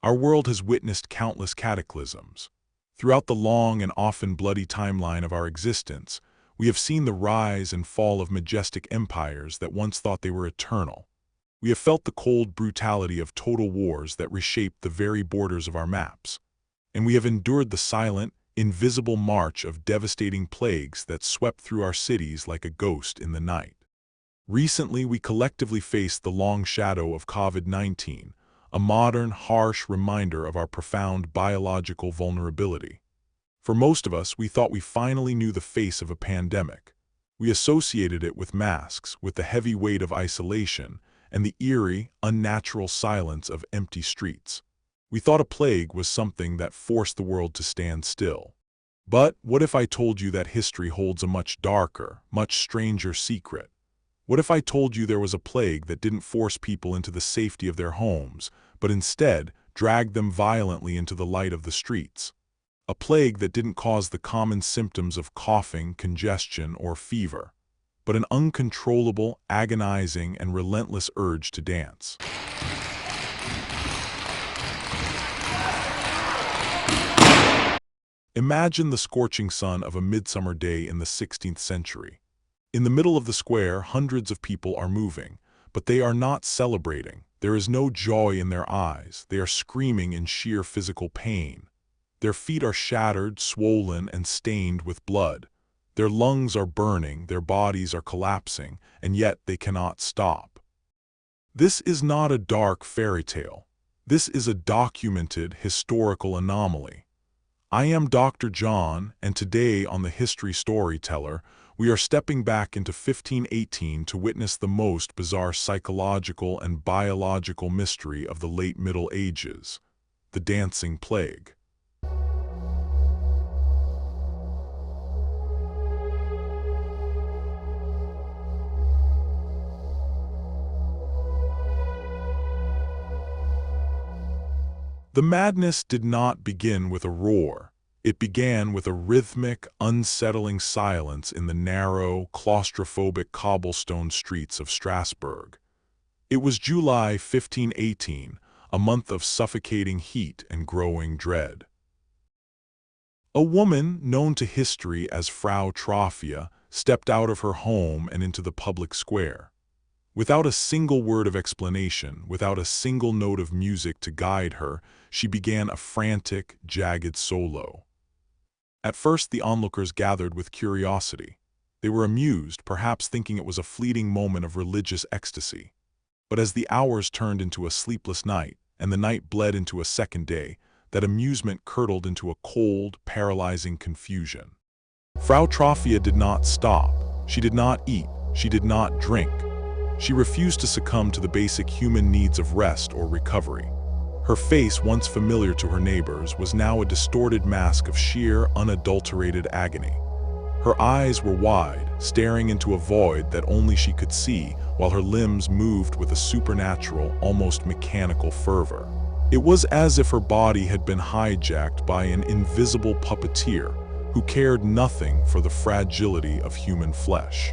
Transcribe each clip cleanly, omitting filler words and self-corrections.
Our world has witnessed countless cataclysms. Throughout the long and often bloody timeline of our existence, we have seen the rise and fall of majestic empires that once thought they were eternal. We have felt the cold brutality of total wars that reshaped the very borders of our maps. And we have endured the silent, invisible march of devastating plagues that swept through our cities like a ghost in the night. Recently, we collectively faced the long shadow of COVID-19, a modern, harsh reminder of our profound biological vulnerability. For most of us, we thought we finally knew the face of a pandemic. We associated it with masks, with the heavy weight of isolation, and the eerie, unnatural silence of empty streets. We thought a plague was something that forced the world to stand still. But what if I told you that history holds a much darker, much stranger secret? What if I told you there was a plague that didn't force people into the safety of their homes, but instead dragged them violently into the light of the streets? A plague that didn't cause the common symptoms of coughing, congestion, or fever, but an uncontrollable, agonizing, and relentless urge to dance. Imagine the scorching sun of a midsummer day in the 16th century. In the middle of the square, hundreds of people are moving, but they are not celebrating. There is no joy in their eyes. They are screaming in sheer physical pain. Their feet are shattered, swollen, and stained with blood. Their lungs are burning, their bodies are collapsing, and yet they cannot stop. This is not a dark fairy tale. This is a documented historical anomaly. I am Dr. John, and today on the History Storyteller, we are stepping back into 1518 to witness the most bizarre psychological and biological mystery of the late Middle Ages, the dancing plague. The madness did not begin with a roar. It began with a rhythmic, unsettling silence in the narrow, claustrophobic cobblestone streets of Strasbourg. It was July 1518, a month of suffocating heat and growing dread. A woman, known to history as Frau Troffea, stepped out of her home and into the public square. Without a single word of explanation, without a single note of music to guide her, she began a frantic, jagged solo. At first, the onlookers gathered with curiosity. They were amused, perhaps thinking it was a fleeting moment of religious ecstasy. But as the hours turned into a sleepless night, and the night bled into a second day, that amusement curdled into a cold, paralyzing confusion. Frau Troffea did not stop. She did not eat. She did not drink. She refused to succumb to the basic human needs of rest or recovery. Her face, once familiar to her neighbors, was now a distorted mask of sheer, unadulterated agony. Her eyes were wide, staring into a void that only she could see, while her limbs moved with a supernatural, almost mechanical fervor. It was as if her body had been hijacked by an invisible puppeteer who cared nothing for the fragility of human flesh.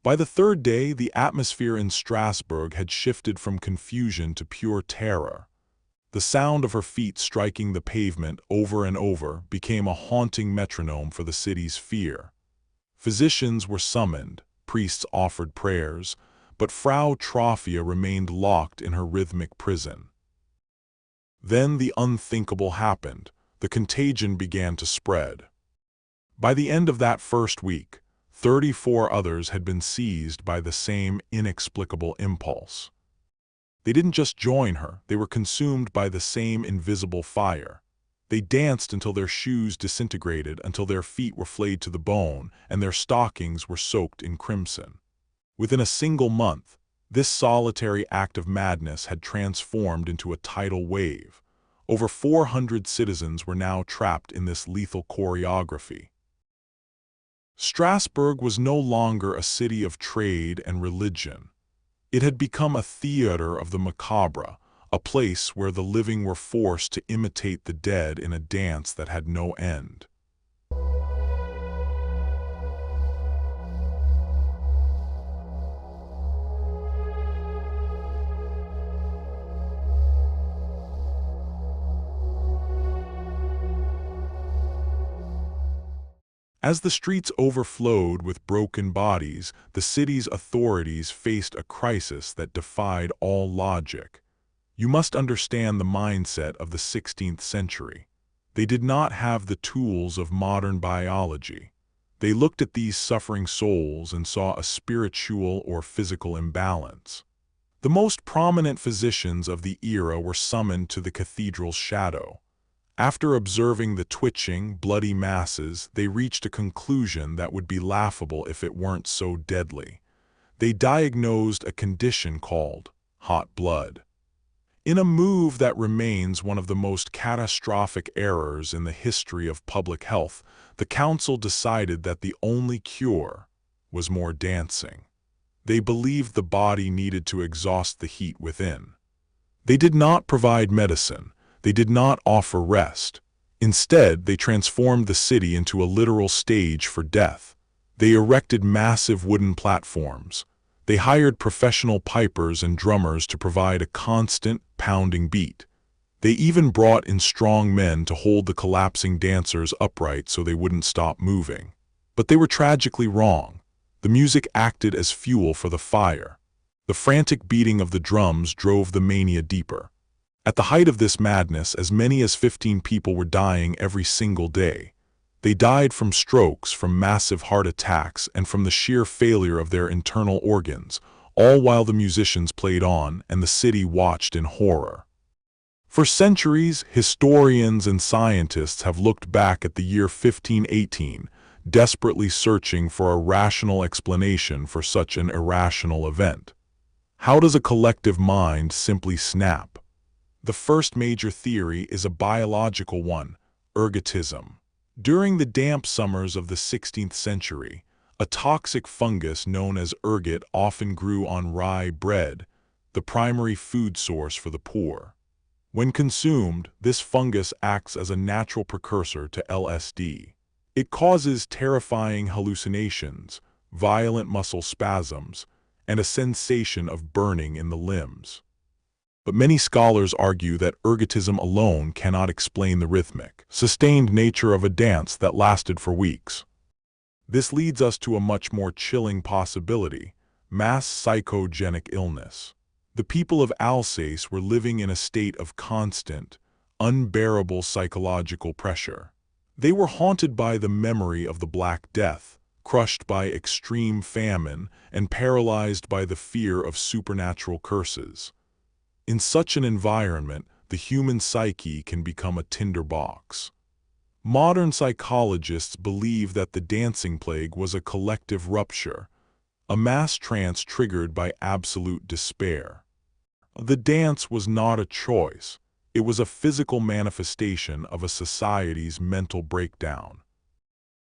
By the third day, the atmosphere in Strasbourg had shifted from confusion to pure terror. The sound of her feet striking the pavement over and over became a haunting metronome for the city's fear. Physicians were summoned, priests offered prayers, but Frau Troffea remained locked in her rhythmic prison. Then the unthinkable happened. The contagion began to spread. By the end of that first week, 34 others had been seized by the same inexplicable impulse. They didn't just join her, they were consumed by the same invisible fire. They danced until their shoes disintegrated, until their feet were flayed to the bone, and their stockings were soaked in crimson. Within a single month, this solitary act of madness had transformed into a tidal wave. Over 400 citizens were now trapped in this lethal choreography. Strasbourg was no longer a city of trade and religion. It had become a theater of the macabre, a place where the living were forced to imitate the dead in a dance that had no end. As the streets overflowed with broken bodies, the city's authorities faced a crisis that defied all logic. You must understand the mindset of the 16th century. They did not have the tools of modern biology. They looked at these suffering souls and saw a spiritual or physical imbalance. The most prominent physicians of the era were summoned to the cathedral's shadow. After observing the twitching, bloody masses, they reached a conclusion that would be laughable if it weren't so deadly. They diagnosed a condition called hot blood. In a move that remains one of the most catastrophic errors in the history of public health, the council decided that the only cure was more dancing. They believed the body needed to exhaust the heat within. They did not provide medicine. They did not offer rest. Instead, they transformed the city into a literal stage for death. They erected massive wooden platforms. They hired professional pipers and drummers to provide a constant, pounding beat. They even brought in strong men to hold the collapsing dancers upright so they wouldn't stop moving. But they were tragically wrong. The music acted as fuel for the fire. The frantic beating of the drums drove the mania deeper. At the height of this madness, as many as 15 people were dying every single day. They died from strokes, from massive heart attacks, and from the sheer failure of their internal organs, all while the musicians played on and the city watched in horror. For centuries, historians and scientists have looked back at the year 1518, desperately searching for a rational explanation for such an irrational event. How does a collective mind simply snap? The first major theory is a biological one, ergotism. During the damp summers of the 16th century, a toxic fungus known as ergot often grew on rye bread, the primary food source for the poor. When consumed, this fungus acts as a natural precursor to LSD. It causes terrifying hallucinations, violent muscle spasms, and a sensation of burning in the limbs. But many scholars argue that ergotism alone cannot explain the rhythmic, sustained nature of a dance that lasted for weeks. This leads us to a much more chilling possibility: mass psychogenic illness. The people of Alsace were living in a state of constant, unbearable psychological pressure. They were haunted by the memory of the Black Death, crushed by extreme famine, and paralyzed by the fear of supernatural curses. In such an environment, the human psyche can become a tinderbox. Modern psychologists believe that the dancing plague was a collective rupture, a mass trance triggered by absolute despair. The dance was not a choice. It was a physical manifestation of a society's mental breakdown.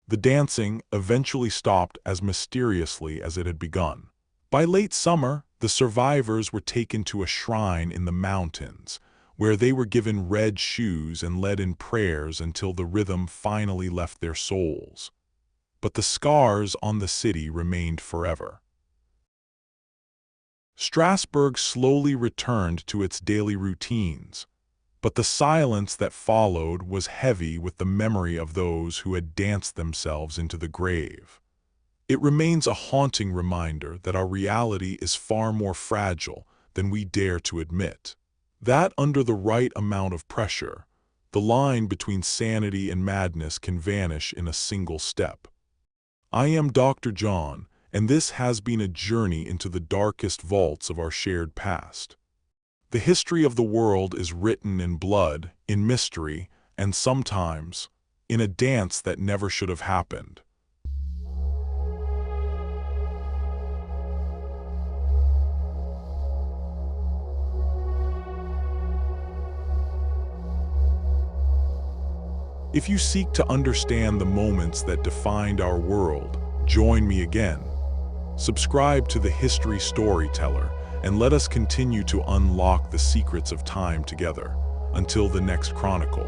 The dancing eventually stopped as mysteriously as it had begun. By late summer, the survivors were taken to a shrine in the mountains, where they were given red shoes and led in prayers until the rhythm finally left their souls. But the scars on the city remained forever. Strasbourg slowly returned to its daily routines, but the silence that followed was heavy with the memory of those who had danced themselves into the grave. It remains a haunting reminder that our reality is far more fragile than we dare to admit. That under the right amount of pressure, the line between sanity and madness can vanish in a single step. I am Dr. John, and this has been a journey into the darkest vaults of our shared past. The history of the world is written in blood, in mystery, and sometimes in a dance that never should have happened. If you seek to understand the moments that defined our world, join me again. Subscribe to the History Storyteller, and let us continue to unlock the secrets of time together. Until the next chronicle.